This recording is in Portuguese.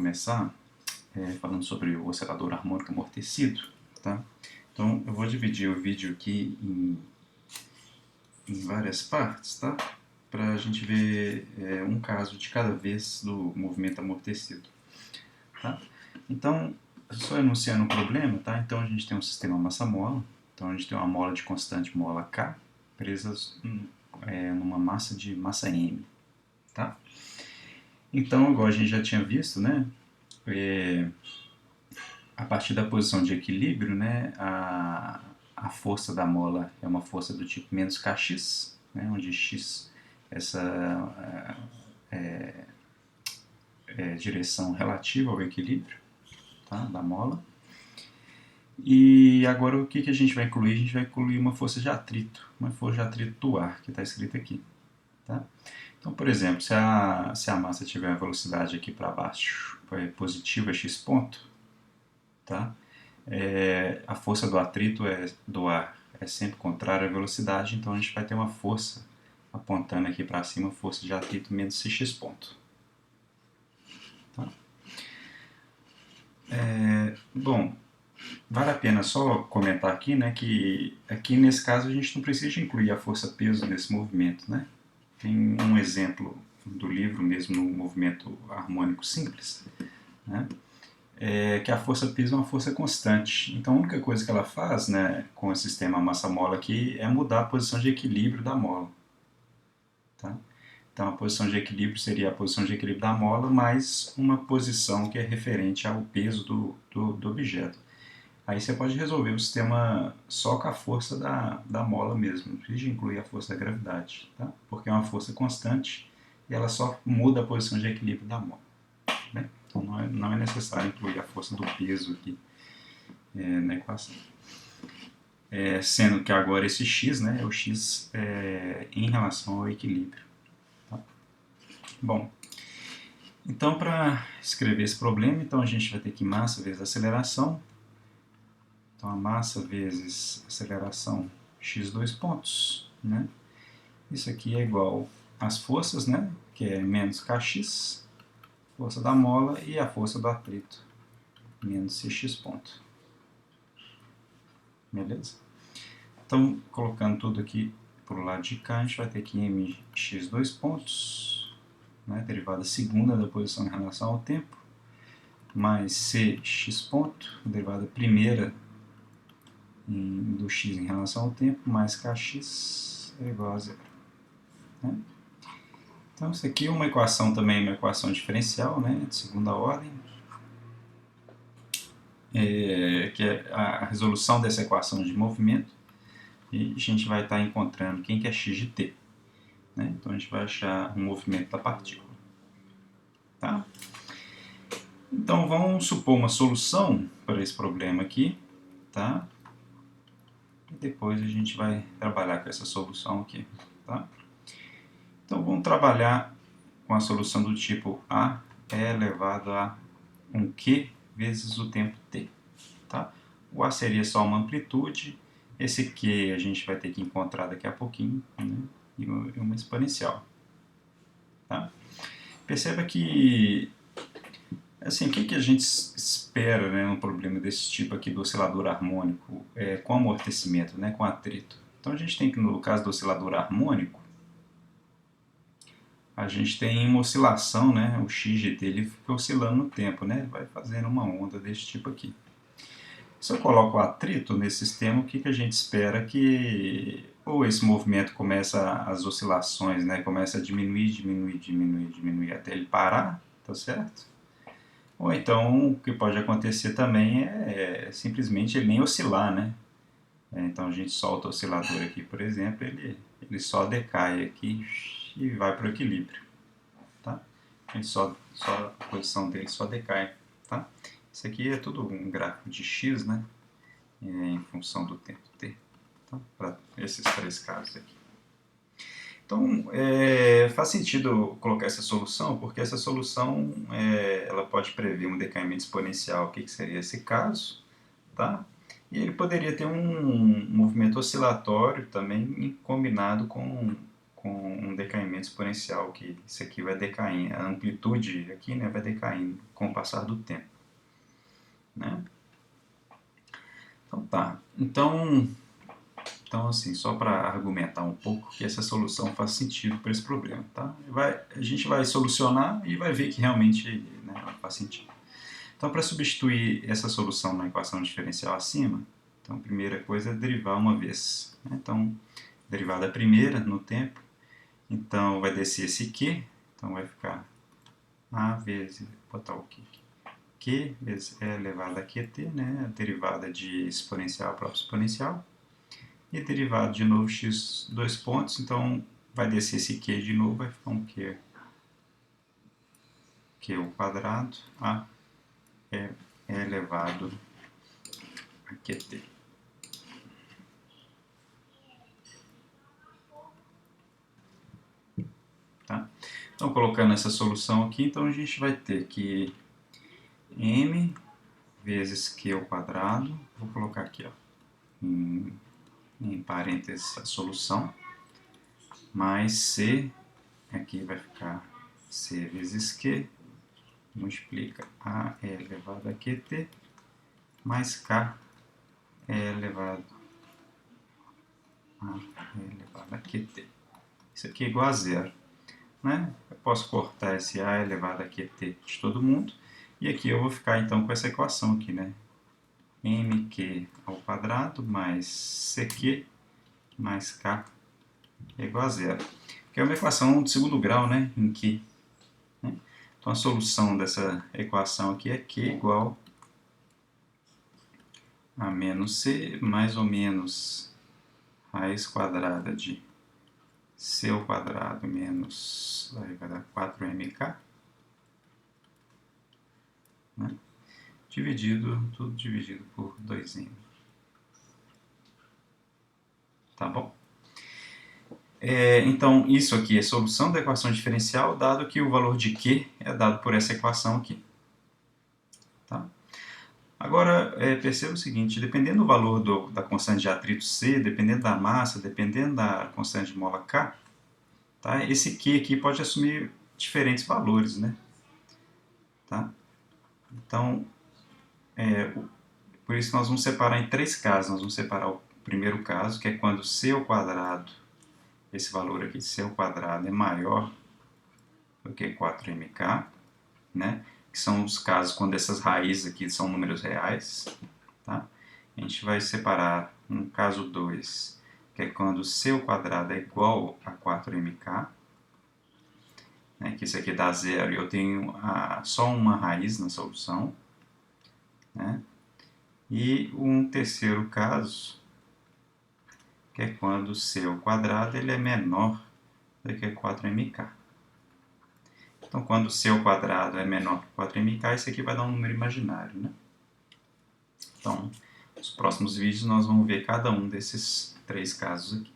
começar falando sobre o oscilador harmônico amortecido, tá? Então eu vou dividir o vídeo aqui em várias partes, tá? Para a gente ver um caso de cada vez do movimento amortecido, tá? Então, só enunciando o problema, tá? Então a gente tem um sistema massa-mola, então a gente tem uma mola de constante mola K presas numa massa de massa M, tá? Então, igual a gente já tinha visto, né? A partir da posição de equilíbrio, né, a força da mola é uma força do tipo menos kx, né, onde x essa direção relativa ao equilíbrio, tá, da mola. E agora o que a gente vai incluir? A gente vai incluir uma força de atrito do ar, que está escrito aqui. Tá? Então, por exemplo, se a massa tiver a velocidade aqui para baixo positiva x ponto, tá? A força do atrito do ar é sempre contrária à velocidade, então a gente vai ter uma força apontando aqui para cima, força de atrito menos cx ponto. Tá? Bom, vale a pena só comentar aqui, né, que aqui nesse caso a gente não precisa incluir a força-peso nesse movimento, né? Tem um exemplo do livro mesmo no movimento harmônico simples, né? Que a força-peso é uma força constante. Então a única coisa que ela faz, né, com o sistema massa-mola aqui é mudar a posição de equilíbrio da mola. Tá? Então a posição de equilíbrio seria a posição de equilíbrio da mola mais uma posição que é referente ao peso do objeto. Aí você pode resolver o sistema só com a força da mola mesmo, não precisa incluir a força da gravidade, tá? Porque é uma força constante e ela só muda a posição de equilíbrio da mola. Né? Então não é necessário incluir a força do peso aqui na equação. Sendo que agora esse x, né, é o x em relação ao equilíbrio. Tá? Bom, então para escrever esse problema, então a gente vai ter que massa vezes aceleração. Então a massa vezes aceleração x 2 pontos. Né? Isso aqui é igual às forças, né, que é menos kx, força da mola, e a força do atrito, menos cx ponto. Beleza? Então, colocando tudo aqui para o lado de cá, a gente vai ter que mx 2 pontos, né, derivada segunda da posição em relação ao tempo, mais cx ponto, derivada primeira do x em relação ao tempo, mais kx é igual a zero. Né? Então, isso aqui é uma equação também, uma equação diferencial, né, de segunda ordem, que é a resolução dessa equação de movimento, e a gente vai estar encontrando quem que é x de t. Né? Então a gente vai achar o movimento da partícula. Tá? Então vamos supor uma solução para esse problema aqui. Tá? E depois a gente vai trabalhar com essa solução aqui. Tá? Então vamos trabalhar com a solução do tipo A é elevado a um Q vezes o tempo t. Tá? O A seria só uma amplitude, esse Q a gente vai ter que encontrar daqui a pouquinho, né? E uma exponencial. Tá? Perceba que, assim, o que a gente espera, né, num problema desse tipo aqui do oscilador harmônico com amortecimento, né, com atrito? Então a gente tem que, no caso do oscilador harmônico, a gente tem uma oscilação, né, o xgt ele fica oscilando no tempo, né, vai fazendo uma onda desse tipo aqui. Se eu coloco o atrito nesse sistema, o que a gente espera? Que ou esse movimento começa, as oscilações, né, começa a diminuir até ele parar, tá certo? Ou então, o que pode acontecer também é simplesmente ele nem oscilar, né? Então a gente solta o oscilador aqui, por exemplo, ele só decai aqui e vai para o equilíbrio, tá? A posição dele só decai, tá? Isso aqui é tudo um gráfico de x, né? Em função do tempo t, tá? Para esses três casos aqui. Então, faz sentido colocar essa solução, porque essa solução ela pode prever um decaimento exponencial, o que seria esse caso, tá? E ele poderia ter um movimento oscilatório também combinado com com um decaimento exponencial, que isso aqui vai decaindo, a amplitude aqui, né, vai decaindo com o passar do tempo, né? Então tá, então assim, só para argumentar um pouco que essa solução faz sentido para esse problema, tá? A gente vai solucionar e vai ver que realmente, né, faz sentido. Então, para substituir essa solução na equação diferencial acima, então a primeira coisa é derivar uma vez, né? Então, derivada primeira no tempo, então vai descer esse Q, então vai ficar A vezes, vou botar o Q vezes E elevado a QT, né? A derivada de exponencial para exponencial, e derivado de novo x dois pontos, então vai descer esse Q de novo, vai ficar um Q ao quadrado a E elevado a QT. Tá? Então, colocando essa solução aqui, então a gente vai ter que m vezes q ao quadrado, vou colocar aqui, ó, em parênteses a solução, mais c, aqui vai ficar c vezes q, multiplica a e elevado a qt, mais k e elevado a e elevado a qt. Isso aqui é igual a zero, né? Eu posso cortar esse a elevado a qt de todo mundo, e aqui eu vou ficar então com essa equação aqui, né? mq ao quadrado mais ck mais k é igual a zero. Que é uma equação de segundo grau, né? Em Q. Né? Então a solução dessa equação aqui é Q igual a menos C mais ou menos raiz quadrada de C ao quadrado menos, vai dar 4mk, né? Tudo dividido por 2m. Tá bom? Então, isso aqui é solução da equação diferencial, dado que o valor de Q é dado por essa equação aqui. Tá? Agora, perceba o seguinte, dependendo do valor da constante de atrito C, dependendo da massa, dependendo da constante de mola K, tá? Esse Q aqui pode assumir diferentes valores, né? Tá? Então, por isso nós vamos separar em três casos. Nós vamos separar o primeiro caso, que é quando C ao quadrado, esse valor aqui, C ao quadrado, é maior do que 4mk, né? Que são os casos quando essas raízes aqui são números reais, tá? A gente vai separar um caso 2, que é quando C ao quadrado é igual a 4mk, né? Que isso aqui dá zero e eu tenho só uma raiz na solução, né? E um terceiro caso, que é quando C ao quadrado ele é menor do que 4mk. Então, quando C ao quadrado é menor que 4mk, isso aqui vai dar um número imaginário, né? Então, nos próximos vídeos nós vamos ver cada um desses três casos aqui.